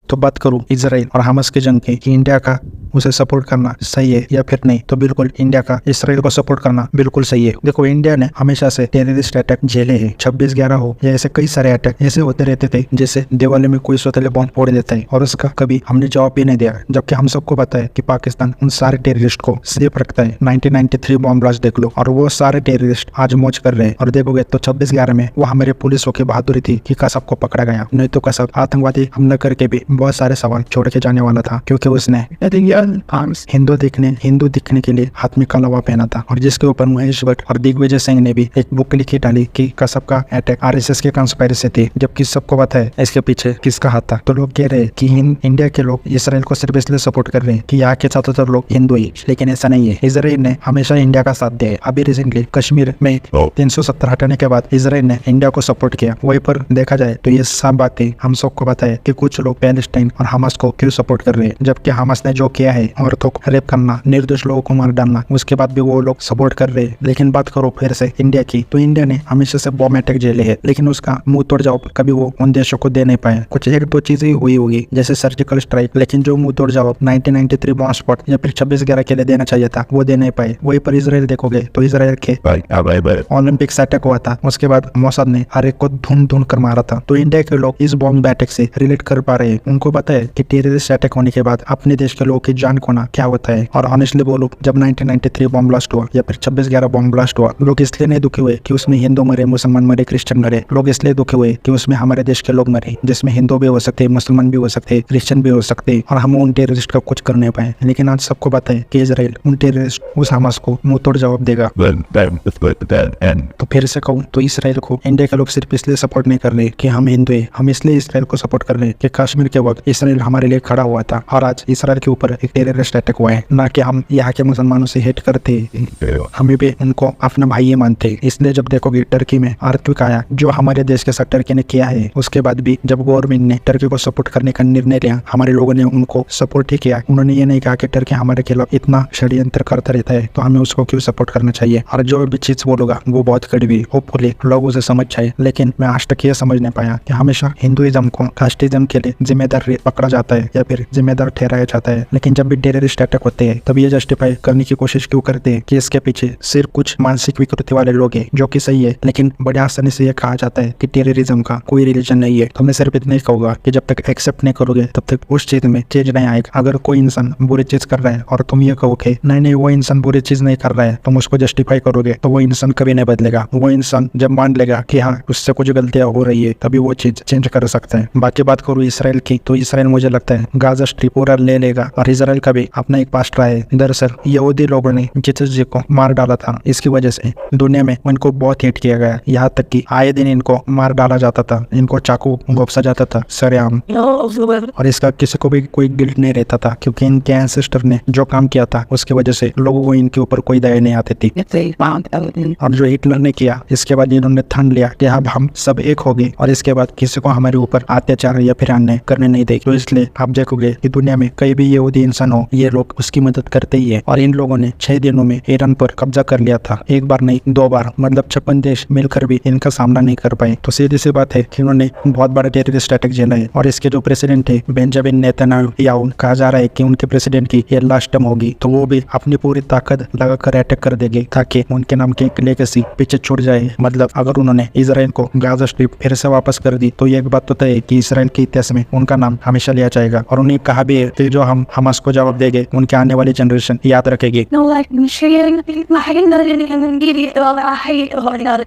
तो बात करूँ इजराइल और हमास की जंग की कि इंडिया का उसे सपोर्ट करना सही है या फिर नहीं, तो बिल्कुल इंडिया का इसराइल को सपोर्ट करना बिल्कुल सही है। देखो, इंडिया ने हमेशा से टेररिस्ट अटैक झेले हैं, 26/11 हो या ऐसे कई सारे अटैक ऐसे होते रहते थे जैसे दिवाली में कोई सौतेले बॉम्ब फोड़ देता है और उसका कभी हमने जवाब भी नहीं दिया, जबकि हम सबको पता है कि पाकिस्तान उन सारे टेररिस्ट को सेफ रखता है। 1993 बॉम्ब ब्लास्ट देख लो, और वो सारे टेररिस्ट आज मौज कर रहे हैं। और देखोगे तो 26/11 में वो हमारे पुलिसों की बहादुरी थी कि कसब को पकड़ा गया, नहीं तो कसब आतंकवादी हमला करके भी बहुत सारे सवाल छोड़ के जाने वाला था, क्योंकि उसने हिंदू दिखने के लिए हाथ में कलावा पहना था। और जिसके ऊपर महेश भट्ट और दिग्विजय सिंह ने भी एक बुक लिखी डाली कि कसब का अटैक आरएसएस के कंस्पायरेसी थी, जबकि सबको पता है इसके पीछे किसका हाथ था। तो लोग कह रहे हैं कि इंडिया के लोग इसराइल को सिर्फ इसलिए सपोर्ट कर रहे हैं कि यहाँ के ज्यादातर लोग हिंदू ही, लेकिन ऐसा नहीं है। इसराइल ने हमेशा इंडिया का साथ दिया है। अभी रिसेंटली कश्मीर में 370 हटाने के बाद इसराइल ने इंडिया को सपोर्ट किया। वहीं पर देखा जाए तो ये सब बातें हम सबको पता है कि कुछ लोग पैलेस्टाइन और हमास को क्यों सपोर्ट कर रहे हैं, जबकि हमास ने जो किया है, औरतों को रेप करना, निर्दोष लोगों को मार डालना, उसके बाद भी वो लोग सपोर्ट कर रहे हैं। लेकिन बात करो फिर से इंडिया की, तो इंडिया ने हमेशा से बॉम्ब अटैक झेले है, लेकिन उसका मुंह तोड़ जवाब कभी वो उन देशों को दे नहीं पाए। कुछ एक दो चीजें हुई होगी जैसे सर्जिकल स्ट्राइक, लेकिन जो मुंह तोड़ जवाब 1993 बॉम्ब स्पॉट या फिर 26/11 के लिए देना चाहिए था, वो दे नहीं पाए। वही पर इसराइल देखोगे तो इसराइल के ओलंपिक्स अटैक हुआ था, उसके बाद मोसाद ने हर एक को ढूंढ कर मारा था। तो इंडिया के लोग इस बॉम्ब अटैक से रिलेट कर पा रहे हैं। उनको पता है कि टेररिस्ट अटैक होने के बाद अपने देश के लोगों की जान खोना क्या होता है। और ऑनेस्टली बोलो, जब 1993 बॉम्ब ब्लास्ट हुआ या फिर 26/11 बॉम्ब ब्लास्ट हुआ, लोग इसलिए नहीं दुखी हुए कि उसमें हिंदू मरे, मुसलमान मरे, क्रिश्चियन मरे। लोग इसलिए दुखी हुए कि उसमें हमारे देश के लोग मरे, जिसमें हिंदू भी हो सकते, मुसलमान भी हो सकते, क्रिश्चियन भी हो सकते, और हम उन टेररिस्ट का कुछ कर नहीं पाए। लेकिन आज सबको पता है कि इजराइल उन टेररिस्ट उस हमास को मुंह तोड़ जवाब देगा। तो फिर से कहूँ तो इसराइल को इंडिया के लोग सिर्फ इसलिए सपोर्ट नहीं कर रहे कि हम हिंदू है, हम इसलिए इसराइल को सपोर्ट कर रहे हैं कि कश्मीर के वक्त इसराइल हमारे लिए खड़ा हुआ था, और आज इसराइल के ऊपर एक टेररिस्ट अटैक हुआ है। ना कि हम यहाँ के मुसलमानों से हेट करते, हमें भी उनको अपना भाई मानते। इसलिए जब देखोगे टर्की में अर्थक्वेक आया, जो हमारे देश के साथ टर्की ने किया है, उसके बाद भी जब गवर्नमेंट ने टर्की को सपोर्ट करने का निर्णय लिया, हमारे लोगों ने उनको सपोर्ट ही किया। उन्होंने ये नहीं कहा कि टर्की हमारे खिलाफ इतना षड्यंत्र करता रहता है तो हमें उसको क्यों सपोर्ट करना चाहिए। और जो भी चीज बोलूंगा वो बहुत कड़वी, होपफुली लोग उसे समझ जाए। लेकिन मैं आज तक ये समझ नहीं पाया कि हमेशा हिंदुइज्म को कास्टिज्म के लिए जिम्मेदार पकड़ा जाता है या फिर जिम्मेदार ठहराया जाता है, लेकिन जब भी टेररिस्ट अटैक होते हैं तब ये जस्टिफाई करने की कोशिश क्यों करते हैं कि इसके पीछे सिर्फ कुछ मानसिक विकृति वाले लोग हैं, जो कि सही है। लेकिन बड़े आसानी से ये कहा जाता है कि टेररिज्म का कोई रिलीजन नहीं है। तो मैं सिर्फ इतना ही कहूंगा कि जब तक एक्सेप्ट नहीं करोगे तब तक उस चीज में चेंज नहीं आएगा। अगर कोई इंसान बुरी चीज कर रहा है और तुम ये कहोगे नहीं वो इंसान बुरी चीज नहीं कर रहा है, तुम उसको जस्टिफाई करोगे, तो वो इंसान कभी नहीं बदलेगा। वो इंसान जब मान लेगा कि हाँ उससे कुछ गलतियां हो रही है, तभी वो चीज चेंज कर सकता है। बाकी बात करूँ इसराइल की, तो इसराइल मुझे लगता है गाजा स्ट्रिप पूरा ले लेगा। और इसराइल का भी अपना एक पास्ट रहा है। दरअसल यहूदी लोगों ने जीसस जी को मार डाला था, इसकी वजह से दुनिया में उनको बहुत हेट किया गया, यहाँ तक कि आए दिन इनको मार डाला जाता था, इनको चाकू घोंपा जाता था सरेआम। और इसका किसी को भी कोई गिल्ट नहीं रहता था, क्योंकि इनके एंसेस्टर ने जो काम किया था उसकी वजह से लोगों को इनके ऊपर कोई दया नहीं आती थी। और जो हिटलर ने किया, इसके बाद इन्होंने ठान लिया कि अब हम सब एक हो गए और इसके बाद किसी को हमारे ऊपर अत्याचार या फिर अन्याय करने नहीं देंगे। तो इसलिए आप देखोगे कि दुनिया में कहीं भी यहूदी इंसान हो, ये लोग उसकी मदद करते ही है। और इन लोगों ने 6 दिनों में ईरान पर कब्जा कर लिया था, एक बार नहीं 2 बार, मतलब 56 देश मिलकर भी इनका सामना नहीं कर पाए। तो सीधी सी बात है कि इन्होंने बहुत बड़ा टेररिस्ट अटैक झेला है। और इसके जो प्रेसिडेंट है बेंजामिन नेतन्याहू, कहा जा रहा है कि उनके प्रेसिडेंट की ये लास्ट टर्म होगी, तो वो भी अपनी पूरी ताकत लगाकर अटैक कर देंगे ताकि उनके नाम की एक लेगेसी पीछे छूट जाए। मतलब अगर उन्होंने इसराइल को गाजा स्ट्रिप फिर से वापस कर दी तो ये एक बात तो तय है कि इसराइल के इतिहास में उनका नाम हमेशा लिया जाएगा। और उन्हें कहा भी है कि जो हम हमास को जवाब देंगे उनके आने वाली जनरेशन याद रखेगी।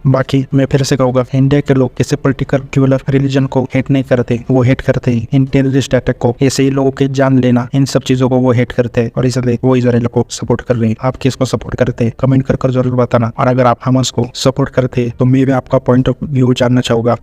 बाकी मैं फिर से कहूँगा, इंडिया के लोग किसी पर्टिकुलर रिलीजन को हेट नहीं करते, वो हेट करते हैं इन टेररिस्ट अटैक को, ऐसे ही लोगों की जान लेना, इन सब चीजों को वो हेट करते हैं। और इसलिए वो इसराइल को सपोर्ट कर रहे हैं। आप किसको सपोर्ट करते हैं कमेंट कर जरूर बताना। और अगर आप हमास को सपोर्ट करते हैं तो मैं भी आपका पॉइंट ऑफ व्यू जानना चाहूंगा।